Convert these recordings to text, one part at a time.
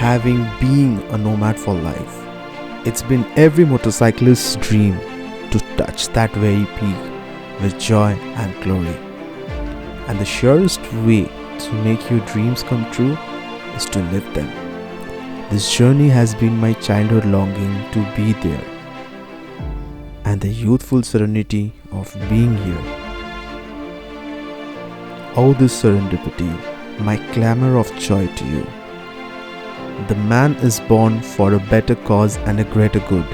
having been a nomad for life, it's been every motorcyclist's dream to touch that very peak with joy and glory. And the surest way to make your dreams come true is to live them. This journey has been my childhood longing to be there, and the youthful serenity of being here. Oh, this serendipity, my clamor of joy to you. The man is born for a better cause and a greater good.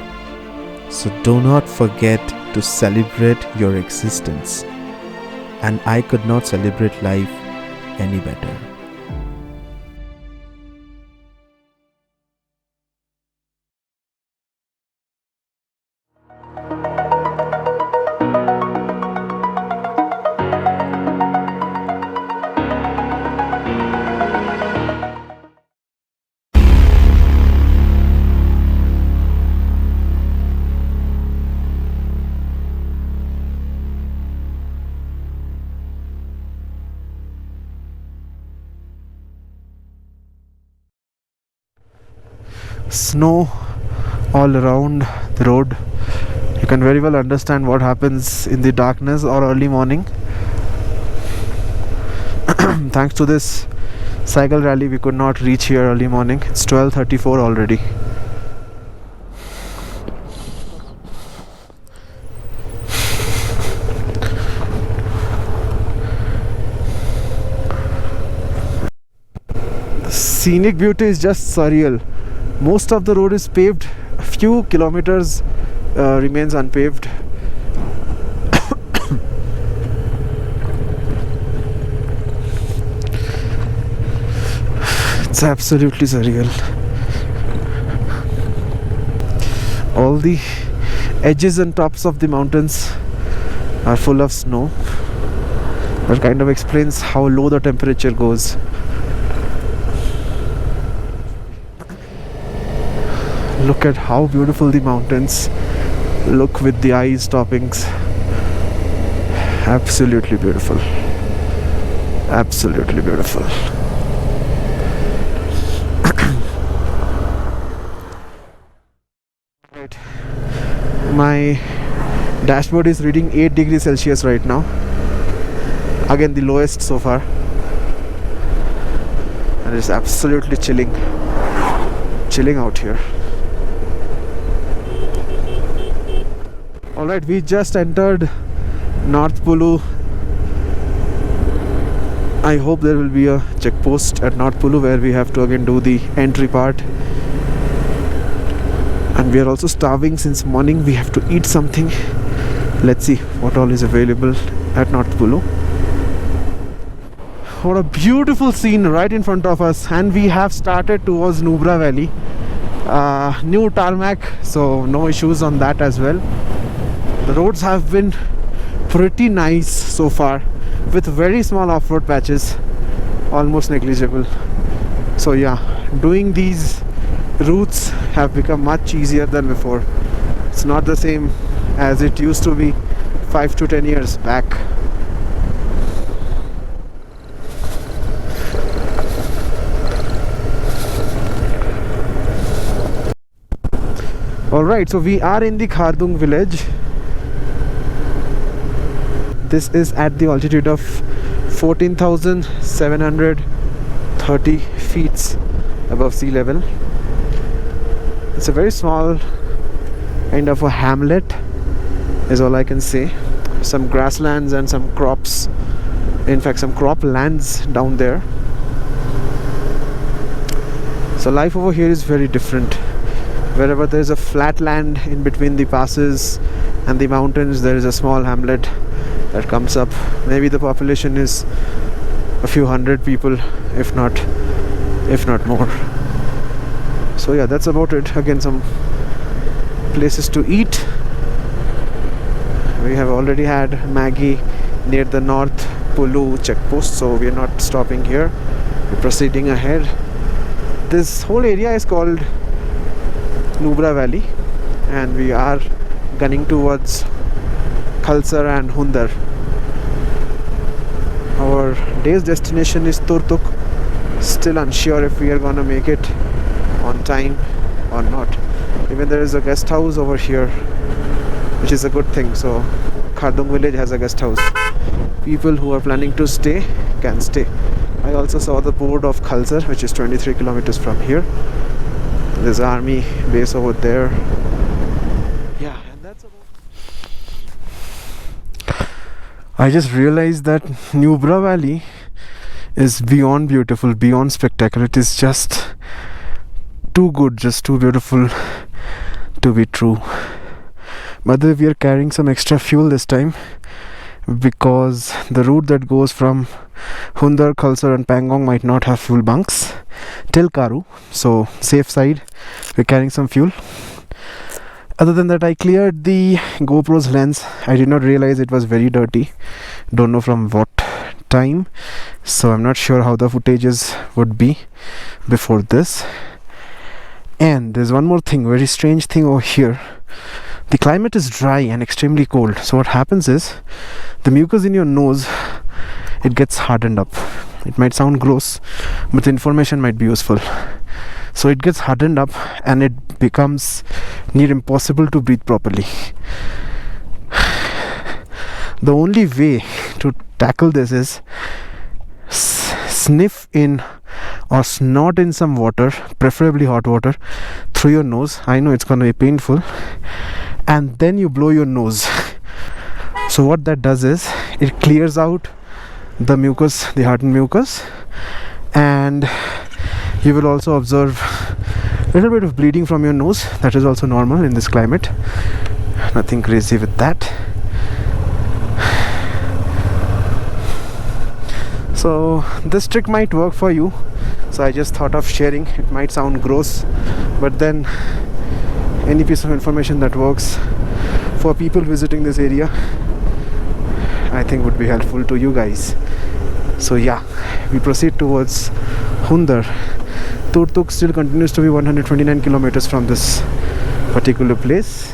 So do not forget to celebrate your existence. And I could not celebrate life any better. Snow all around the road. You can very well understand what happens in the darkness or early morning. Thanks to this cycle rally, we could not reach here early morning. It's 12:34 already. The scenic beauty is just surreal. Most of the road is paved, a few kilometers remains unpaved. It's absolutely surreal. All the edges and tops of the mountains are full of snow. That kind of explains how low the temperature goes. Look at how beautiful the mountains look with the ice toppings. Absolutely beautiful. Absolutely beautiful. Right. My dashboard is reading 8 degrees Celsius right now. Again, the lowest so far. And it's absolutely chilling out here. Alright, we just entered North Pulu. I hope there will be a checkpost at North Pulu where we have to again do the entry part. And we are also starving since morning. We have to eat something. Let's see what all is available at North Pulu. What a beautiful scene right in front of us, and we have started towards Nubra Valley. New tarmac, so no issues on that as well. The roads have been pretty nice so far, with very small off-road patches, almost negligible. So yeah, doing these routes have become much easier than before. It's not the same as it used to be 5 to 10 years back. Alright, so we are in the Khardung village. This is at the altitude of 14,730 feet above sea level. It's a very small kind of a hamlet, is all I can say. Some grasslands and some crops, in fact some crop lands down there. So life over here is very different. Wherever there is a flat land in between the passes and the mountains, there is a small hamlet that comes up. Maybe the population is a few hundred people, if not more. So yeah, that's about it. Again, some places to eat. We have already had Maggie near the North Pulu checkpost, so we are not stopping here. We're proceeding ahead. This whole area is called Nubra Valley, and we are gunning towards Khalsar and Hundar. Our day's destination is Turtuk. Still unsure if we are gonna make it. on time or not. Even there is a guest house over here, which is a good thing. So Khardung village has a guest house. People who are planning to stay can stay. I also saw the port of Khalsar, which is 23 kilometers from here. There's army base over there. Yeah, and that's about. I just realized that Nubra Valley is beyond beautiful, beyond spectacular. It is just too good, just too beautiful to be true. But we are carrying some extra fuel this time, because the route that goes from Hundar, Khalsar and Pangong might not have fuel bunks till Karu. So safe side, we're carrying some fuel. Other than that, I cleared the GoPro's lens. I did not realize it was very dirty. Don't know from what time, so I'm not sure how the footages would be before this. And there's one more thing, very strange thing over here. The climate is dry and extremely cold. So what happens is, the mucus in your nose, it gets hardened up. It might sound gross, but the information might be useful. So it gets hardened up and it becomes near impossible to breathe properly. The only way to tackle this is sniff in or snort in some water, preferably hot water, through your nose. I know it's going to be painful. And then you blow your nose. So what that does is, it clears out the mucus, the hardened mucus, and you will also observe a little bit of bleeding from your nose. That is also normal in this climate. Nothing crazy with that. So this trick might work for you. So I just thought of sharing. It might sound gross, but then any piece of information that works for people visiting this area, I think would be helpful to you guys. So yeah, we proceed towards Hundar. Turtuk still continues to be 129 kilometers from this particular place.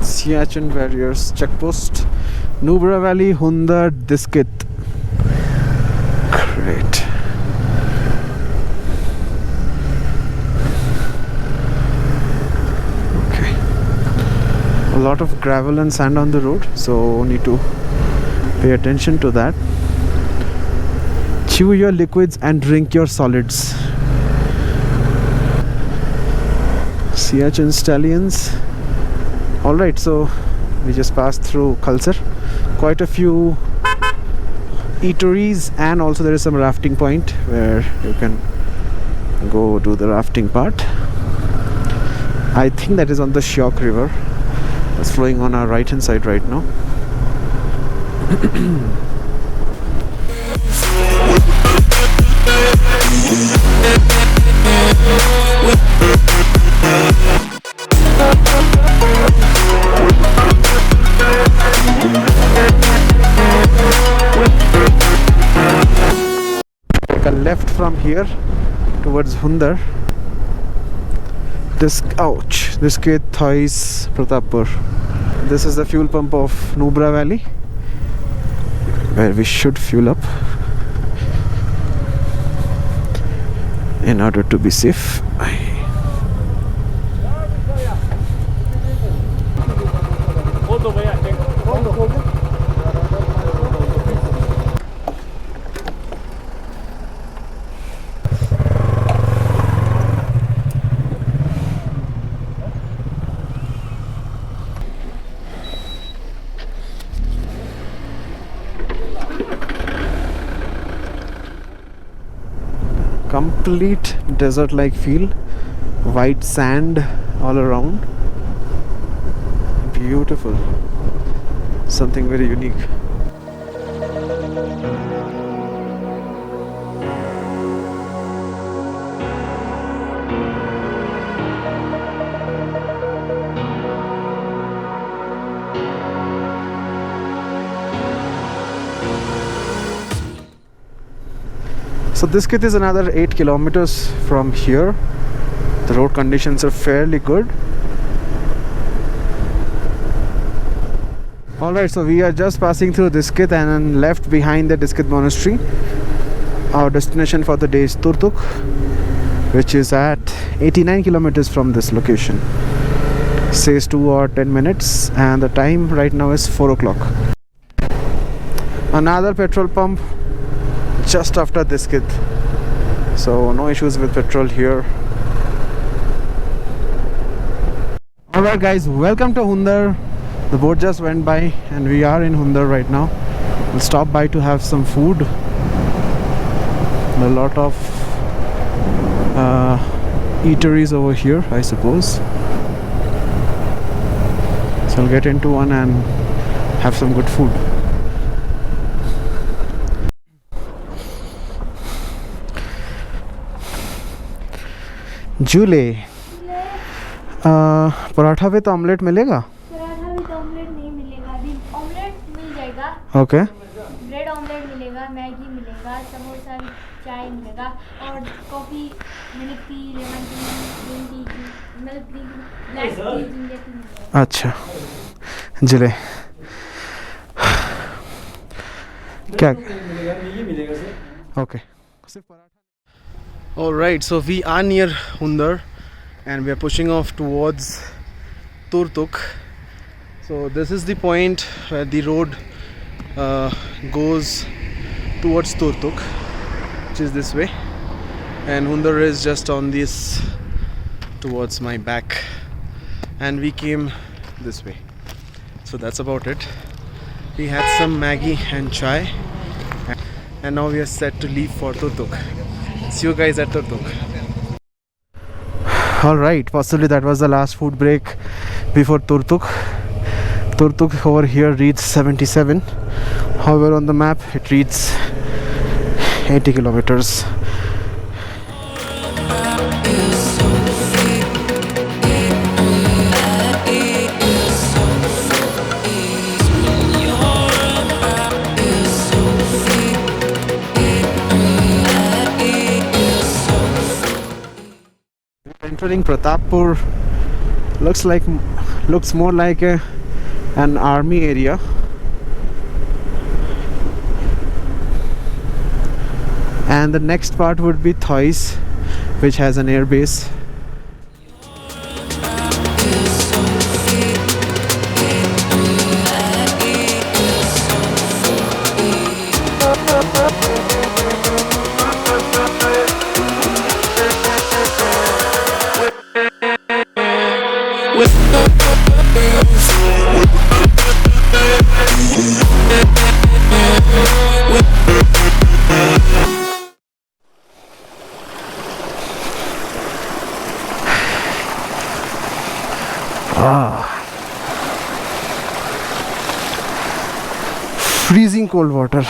Siachen Warriors Checkpost, Nubra Valley, Hundar, Diskit. Great. Okay. A lot of gravel and sand on the road, so need to pay attention to that. Chew your liquids and drink your solids. Siachen Stallions. Alright, so we just passed through Khalsar. Quite a few eateries, and also there is some rafting point where you can go do the rafting part. I think that is on the Shyok River. It's flowing on our right hand side right now. Take a left from here towards Hundar. Diskit, Thais, Pratappur. This is the fuel pump of Nubra Valley, where we should fuel up in order to be safe. complete desert like feel, white sand all around, beautiful, something very unique. So Diskit is another 8 kilometers from here. The road conditions are fairly good. Alright, so we are just passing through Diskit and then left behind the Diskit monastery. Our destination for the day is Turtuk, which is at 89 kilometers from this location. Says 2 or 10 minutes, and the time right now is 4 o'clock. Another petrol pump just after Diskit, so no issues with petrol here. Alright guys, welcome to Hundar. The boat just went by and we are in Hundar right now. We'll stop by to have some food. A lot of eateries over here, I suppose. So I'll get into one and have some good food. जूले paratha with omelette मिलेगा? Paratha with omelette नहीं मिलेगा, अभी omelette मिल जाएगा। Okay. Bread omelette मिलेगा, Maggi मिलेगा, समोसा चाय मिलेगा और coffee, milk tea, lemon tea, green tea, milk tea, black T, ginger tea मिलेगा। अच्छा जिले क्या okay. Alright, so we are near Hundar and we are pushing off towards Turtuk. So this is the point where the road goes towards Turtuk, which is this way, and Hundar is just on this towards my back, and we came this way. So that's about it. We had some Maggie and chai, and now we are set to leave for Turtuk. See you guys at Turtuk. Alright, possibly that was the last food break before Turtuk. Turtuk over here reads 77. However, on the map it reads 80 kilometers. Entering Pratappur. Looks more like an army area. And the next part would be Thois, which has an air base. Freezing cold water.